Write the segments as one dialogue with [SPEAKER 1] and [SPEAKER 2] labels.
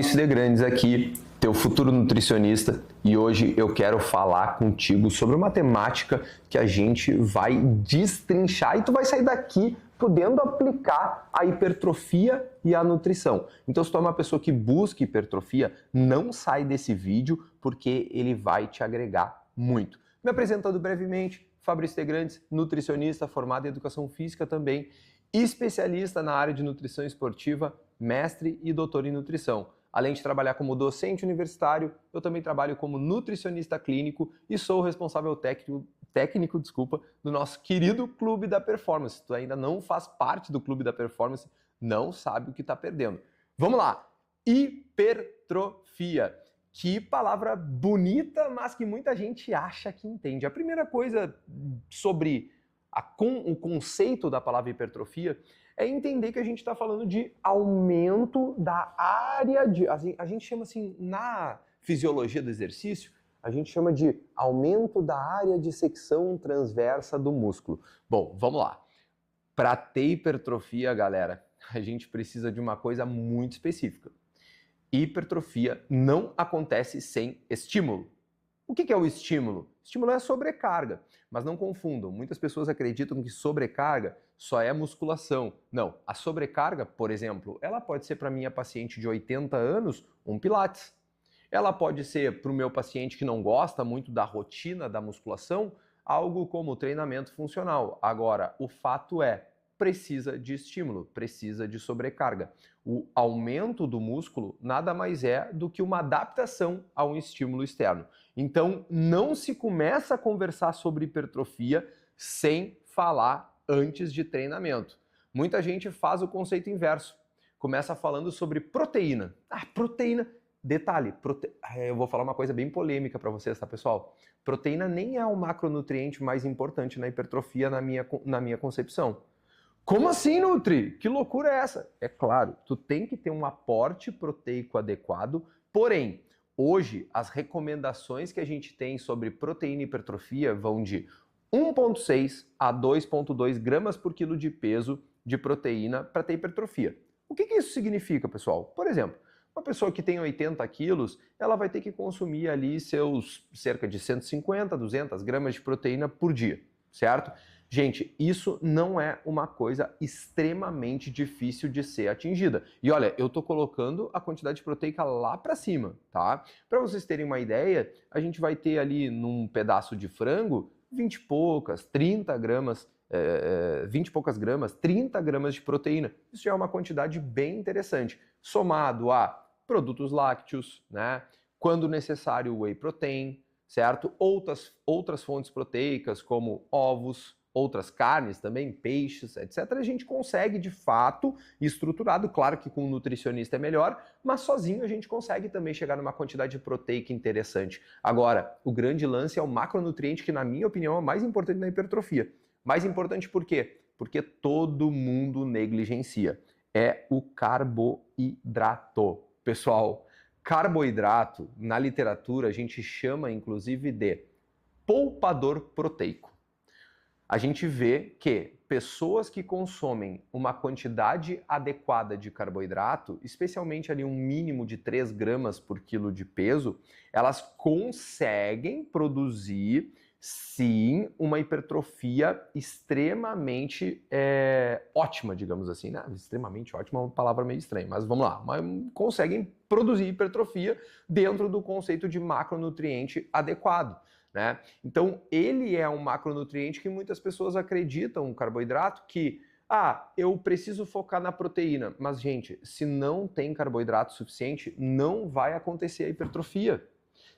[SPEAKER 1] Fabrício de Grandes aqui, teu futuro nutricionista, e hoje eu quero falar contigo sobre uma temática que a gente vai destrinchar e tu vai sair daqui podendo aplicar a hipertrofia e a nutrição. Então, se tu é uma pessoa que busca hipertrofia, não sai desse vídeo porque ele vai te agregar muito. Me apresentando brevemente, Fabrício de Grandes, nutricionista, formado em educação física também, especialista na área de nutrição esportiva, mestre e doutor em nutrição. Além de trabalhar como docente universitário, eu também trabalho como nutricionista clínico e sou o responsável técnico, do nosso querido Clube da Performance. Se tu ainda não faz parte do Clube da Performance, não sabe o que está perdendo. Vamos lá! Hipertrofia. Que palavra bonita, mas que muita gente acha que entende. A primeira coisa sobre o conceito da palavra hipertrofia é entender que a gente está falando de aumento da área de... A gente chama assim, na fisiologia do exercício, a gente chama de aumento da área de secção transversa do músculo. Bom, vamos lá. Para ter hipertrofia, galera, a gente precisa de uma coisa muito específica. Hipertrofia não acontece sem estímulo. O que é o estímulo? Estímulo é a sobrecarga, mas não confundam. Muitas pessoas acreditam que sobrecarga só é musculação. Não, a sobrecarga, por exemplo, ela pode ser para minha paciente de 80 anos um pilates. Ela pode ser para o meu paciente que não gosta muito da rotina da musculação, algo como treinamento funcional. Agora, o fato é, precisa de estímulo, precisa de sobrecarga. O aumento do músculo nada mais é do que uma adaptação a um estímulo externo. Então, não se começa a conversar sobre hipertrofia sem falar antes de treinamento. Muita gente faz o conceito inverso. Começa falando sobre proteína. Proteína. Detalhe, eu vou falar uma coisa bem polêmica para vocês, tá, pessoal? Proteína nem é o macronutriente mais importante na hipertrofia na minha concepção. Como assim, Nutri? Que loucura é essa? É claro, tu tem que ter um aporte proteico adequado, porém, hoje as recomendações que a gente tem sobre proteína e hipertrofia vão de 1,6 a 2,2 gramas por quilo de peso de proteína para ter hipertrofia. O que isso significa, pessoal? Por exemplo, uma pessoa que tem 80 quilos, ela vai ter que consumir ali seus cerca de 150, 200 gramas de proteína por dia, certo? Gente, isso não é uma coisa extremamente difícil de ser atingida. E olha, eu tô colocando a quantidade proteica lá para cima, tá? Para vocês terem uma ideia, a gente vai ter ali num pedaço de frango 20 e poucas, 30 gramas, 20 e poucas gramas, 30 gramas de proteína. Isso já é uma quantidade bem interessante. Somado a produtos lácteos, né? Quando necessário, whey protein, certo? Outras fontes proteicas como ovos, outras carnes também, peixes, etc., a gente consegue de fato, estruturado, claro que com um nutricionista é melhor, mas sozinho a gente consegue também chegar numa quantidade proteica interessante. Agora, o grande lance é o macronutriente, que na minha opinião é o mais importante na hipertrofia. Mais importante por quê? Porque todo mundo negligencia. É o carboidrato. Pessoal, carboidrato, na literatura, a gente chama inclusive de poupador proteico. A gente vê que pessoas que consomem uma quantidade adequada de carboidrato, especialmente ali um mínimo de 3 gramas por quilo de peso, elas conseguem produzir, sim, uma hipertrofia extremamente ótima, digamos assim, né? Extremamente ótima é uma palavra meio estranha, mas vamos lá. Mas conseguem produzir hipertrofia dentro do conceito de macronutriente adequado. Né? Então, ele é um macronutriente que muitas pessoas acreditam, um carboidrato, que eu preciso focar na proteína. Mas, gente, se não tem carboidrato suficiente, não vai acontecer a hipertrofia.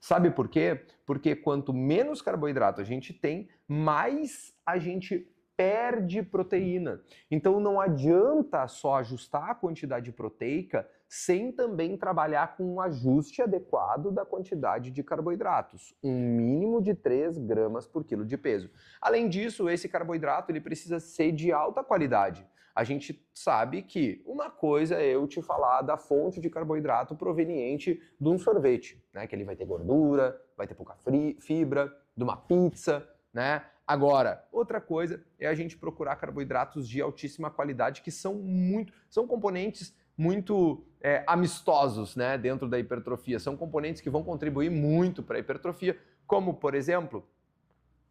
[SPEAKER 1] Sabe por quê? Porque quanto menos carboidrato a gente tem, mais a gente perde proteína. Então não adianta só ajustar a quantidade proteica sem também trabalhar com um ajuste adequado da quantidade de carboidratos, um mínimo de 3 gramas por quilo de peso. Além disso, esse carboidrato ele precisa ser de alta qualidade. A gente sabe que uma coisa é eu te falar da fonte de carboidrato proveniente de um sorvete, né? Que ele vai ter gordura, vai ter pouca fibra, de uma pizza, né? Agora, outra coisa é a gente procurar carboidratos de altíssima qualidade que são componentes muito amistosos, né, dentro da hipertrofia. São componentes que vão contribuir muito para a hipertrofia, como, por exemplo,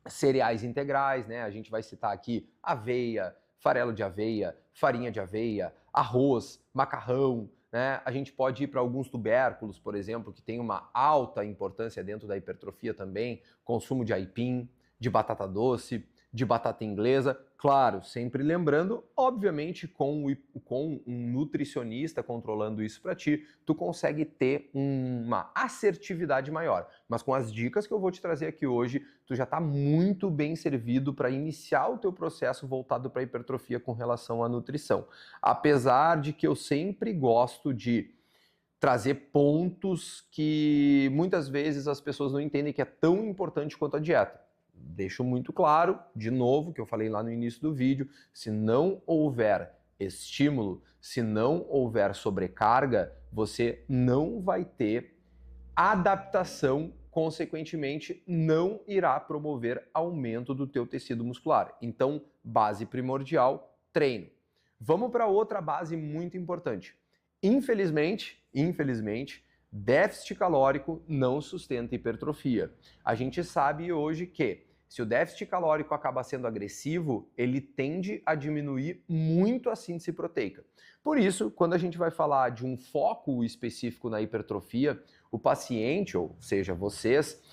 [SPEAKER 1] cereais integrais, né? A gente vai citar aqui aveia, farelo de aveia, farinha de aveia, arroz, macarrão, né? A gente pode ir para alguns tubérculos, por exemplo, que tem uma alta importância dentro da hipertrofia também, consumo de aipim, de batata doce, de batata inglesa, claro, sempre lembrando, obviamente, com um nutricionista controlando isso para ti, tu consegue ter uma assertividade maior. Mas com as dicas que eu vou te trazer aqui hoje, tu já está muito bem servido para iniciar o teu processo voltado para a hipertrofia com relação à nutrição. Apesar de que eu sempre gosto de trazer pontos que muitas vezes as pessoas não entendem que é tão importante quanto a dieta. Deixo muito claro, de novo, que eu falei lá no início do vídeo, se não houver estímulo, se não houver sobrecarga, você não vai ter adaptação, consequentemente não irá promover aumento do teu tecido muscular. Então, base primordial, treino. Vamos para outra base muito importante. Infelizmente, déficit calórico não sustenta hipertrofia. A gente sabe hoje que se o déficit calórico acaba sendo agressivo, ele tende a diminuir muito a síntese proteica. Por isso, quando a gente vai falar de um foco específico na hipertrofia, o paciente, ou seja, vocês,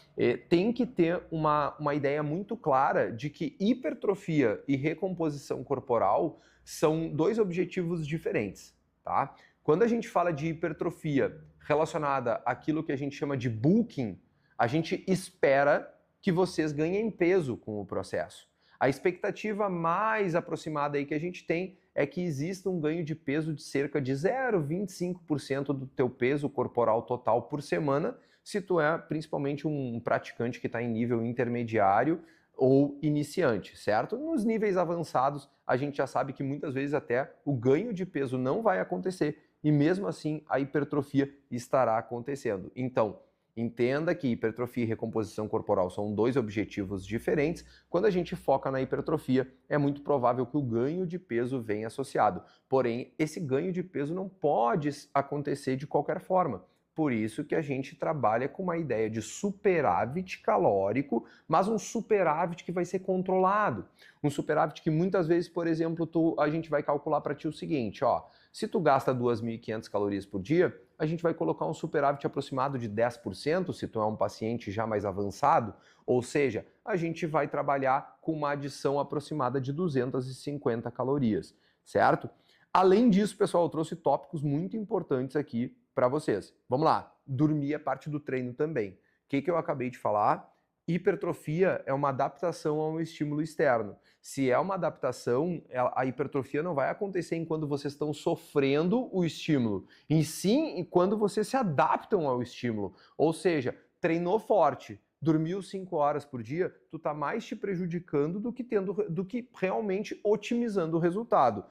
[SPEAKER 1] tem que ter uma ideia muito clara de que hipertrofia e recomposição corporal são dois objetivos diferentes, tá? Quando a gente fala de hipertrofia relacionada àquilo que a gente chama de bulking, a gente espera que vocês ganhem peso com o processo. A expectativa mais aproximada aí que a gente tem é que exista um ganho de peso de cerca de 0,25% do teu peso corporal total por semana, se tu é principalmente um praticante que está em nível intermediário ou iniciante, certo? Nos níveis avançados, a gente já sabe que muitas vezes até o ganho de peso não vai acontecer e mesmo assim a hipertrofia estará acontecendo. Então, entenda que hipertrofia e recomposição corporal são dois objetivos diferentes. Quando a gente foca na hipertrofia, é muito provável que o ganho de peso venha associado. Porém, esse ganho de peso não pode acontecer de qualquer forma. Por isso que a gente trabalha com uma ideia de superávit calórico, mas um superávit que vai ser controlado. Um superávit que muitas vezes, por exemplo, a gente vai calcular para ti o seguinte, ó, se tu gasta 2.500 calorias por dia, a gente vai colocar um superávit aproximado de 10%, se tu é um paciente já mais avançado, ou seja, a gente vai trabalhar com uma adição aproximada de 250 calorias, certo? Além disso, pessoal, eu trouxe tópicos muito importantes aqui para vocês. Vamos lá, dormir é parte do treino também. O que eu acabei de falar? Hipertrofia é uma adaptação a um estímulo externo. Se é uma adaptação, a hipertrofia não vai acontecer enquanto vocês estão sofrendo o estímulo, e sim quando vocês se adaptam ao estímulo. Ou seja, treinou forte, dormiu 5 horas por dia, tu tá mais te prejudicando do que realmente otimizando o resultado.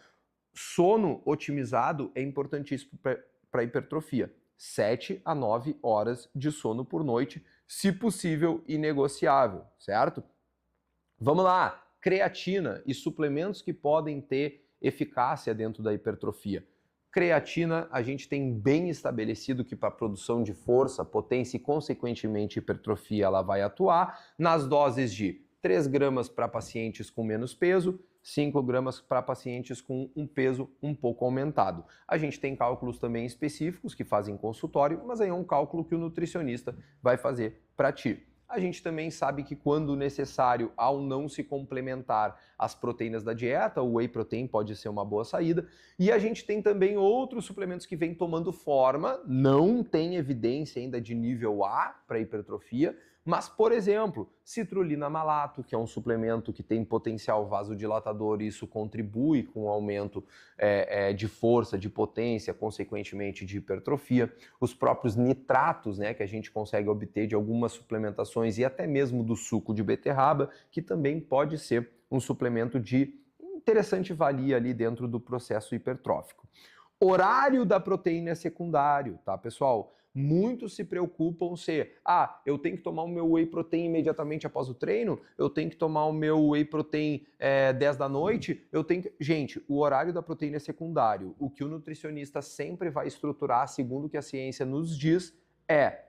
[SPEAKER 1] Sono otimizado é importantíssimo para a hipertrofia. 7 a 9 horas de sono por noite, se possível e negociável, certo? Vamos lá, creatina e suplementos que podem ter eficácia dentro da hipertrofia. Creatina, a gente tem bem estabelecido que para a produção de força, potência e, consequentemente, hipertrofia, ela vai atuar nas doses de 3 gramas para pacientes com menos peso, 5 gramas para pacientes com um peso um pouco aumentado. A gente tem cálculos também específicos que fazem em consultório, mas aí é um cálculo que o nutricionista vai fazer para ti. A gente também sabe que quando necessário, ao não se complementar as proteínas da dieta, o whey protein pode ser uma boa saída. E a gente tem também outros suplementos que vêm tomando forma, não tem evidência ainda de nível A para hipertrofia, mas, por exemplo, citrulina malato, que é um suplemento que tem potencial vasodilatador, e isso contribui com o aumento de força, de potência, consequentemente de hipertrofia. Os próprios nitratos, né, que a gente consegue obter de algumas suplementações e até mesmo do suco de beterraba, que também pode ser um suplemento de interessante valia ali dentro do processo hipertrófico. Horário da proteína é secundário, tá, pessoal? muitos se preocupam se, eu tenho que tomar o meu whey protein imediatamente após o treino, eu tenho que tomar o meu whey protein 10 da noite, Gente, o horário da proteína é secundário. O que o nutricionista sempre vai estruturar, segundo o que a ciência nos diz, é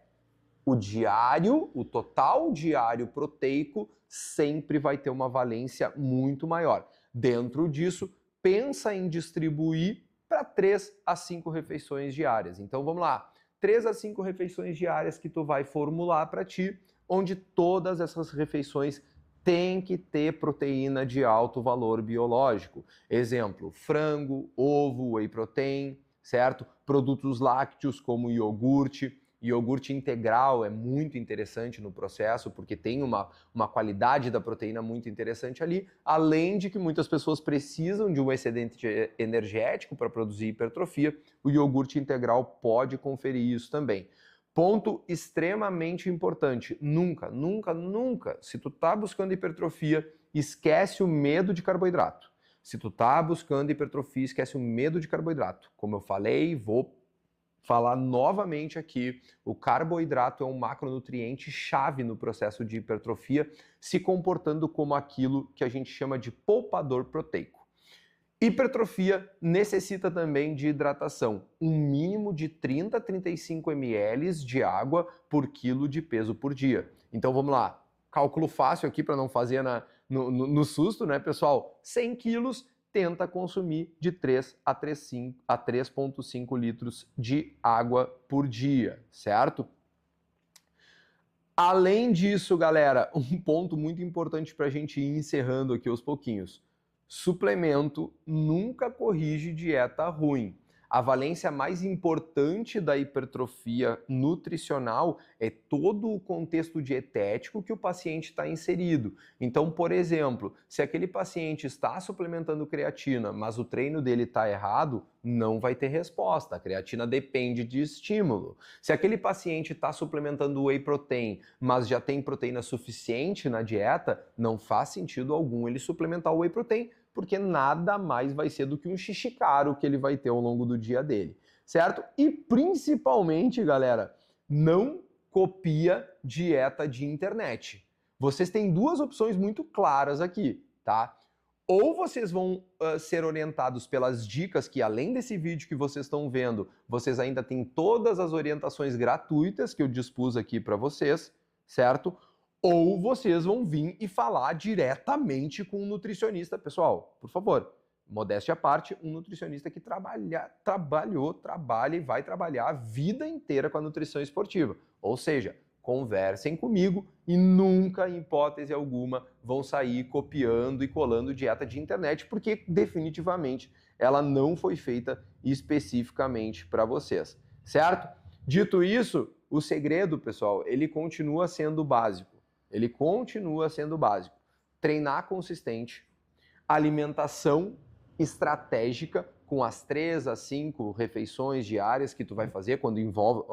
[SPEAKER 1] o total diário proteico sempre vai ter uma valência muito maior. Dentro disso, pensa em distribuir para 3 a 5 refeições diárias. Então vamos lá, 3 a 5 refeições diárias que tu vai formular para ti, onde todas essas refeições têm que ter proteína de alto valor biológico. Exemplo, frango, ovo, whey protein, certo? Produtos lácteos como iogurte. Iogurte integral é muito interessante no processo, porque tem uma qualidade da proteína muito interessante ali, além de que muitas pessoas precisam de um excedente energético para produzir hipertrofia, o iogurte integral pode conferir isso também. Ponto extremamente importante, nunca, se tu tá buscando hipertrofia, esquece o medo de carboidrato. Se tu tá buscando hipertrofia, esquece o medo de carboidrato. Como eu falei, vou falar novamente aqui, o carboidrato é um macronutriente chave no processo de hipertrofia, se comportando como aquilo que a gente chama de poupador proteico. Hipertrofia necessita também de hidratação, um mínimo de 30 a 35 ml de água por quilo de peso por dia. Então vamos lá, cálculo fácil aqui para não fazer no susto, né, pessoal? 100 quilos, tenta consumir de 3 a 3,5 litros de água por dia, certo? Além disso, galera, um ponto muito importante para a gente ir encerrando aqui aos pouquinhos. Suplemento nunca corrige dieta ruim. A valência mais importante da hipertrofia nutricional é todo o contexto dietético que o paciente está inserido. Então, por exemplo, se aquele paciente está suplementando creatina, mas o treino dele está errado, não vai ter resposta. A creatina depende de estímulo. Se aquele paciente está suplementando whey protein, mas já tem proteína suficiente na dieta, não faz sentido algum ele suplementar o whey protein, porque nada mais vai ser do que um xixi caro que ele vai ter ao longo do dia dele, certo? E principalmente, galera, não copia dieta de internet. Vocês têm duas opções muito claras aqui, tá? Ou vocês vão ser orientados pelas dicas que, além desse vídeo que vocês estão vendo, vocês ainda têm todas as orientações gratuitas que eu dispus aqui para vocês, certo? Ou vocês vão vir e falar diretamente com um nutricionista. Pessoal, por favor, modéstia à parte, um nutricionista que trabalha e vai trabalhar a vida inteira com a nutrição esportiva. Ou seja, conversem comigo e nunca, em hipótese alguma, vão sair copiando e colando dieta de internet, porque definitivamente ela não foi feita especificamente para vocês, certo? Dito isso, o segredo, pessoal, ele continua sendo básico. Ele continua sendo básico. Treinar consistente, alimentação estratégica com as 3 a 5 refeições diárias que tu vai fazer quando envolve,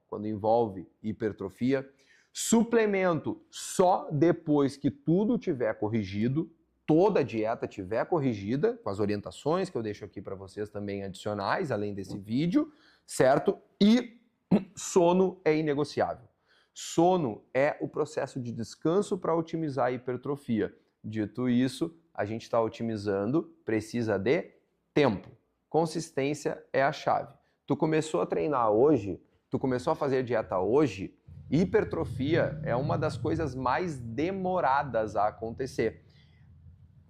[SPEAKER 1] quando envolve hipertrofia. Suplemento só depois que tudo tiver corrigido, toda a dieta tiver corrigida, com as orientações que eu deixo aqui para vocês também adicionais, além desse vídeo, certo? E sono é inegociável. Sono é o processo de descanso para otimizar a hipertrofia. Dito isso, a gente está otimizando, precisa de tempo. Consistência é a chave. Tu começou a treinar hoje, tu começou a fazer dieta hoje, hipertrofia é uma das coisas mais demoradas a acontecer.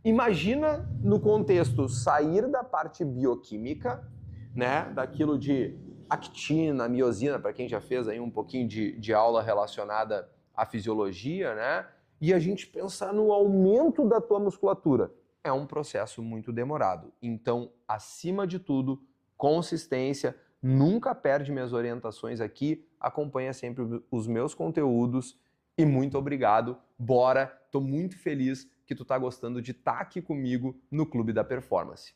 [SPEAKER 1] Imagina no contexto sair da parte bioquímica, né, daquilo de actina, miosina, para quem já fez aí um pouquinho de aula relacionada à fisiologia, né? E a gente pensar no aumento da tua musculatura. É um processo muito demorado. Então, acima de tudo, consistência. Nunca perde minhas orientações aqui. Acompanha sempre os meus conteúdos. E muito obrigado. Bora! Tô muito feliz que tu tá gostando de estar aqui comigo no Clube da Performance.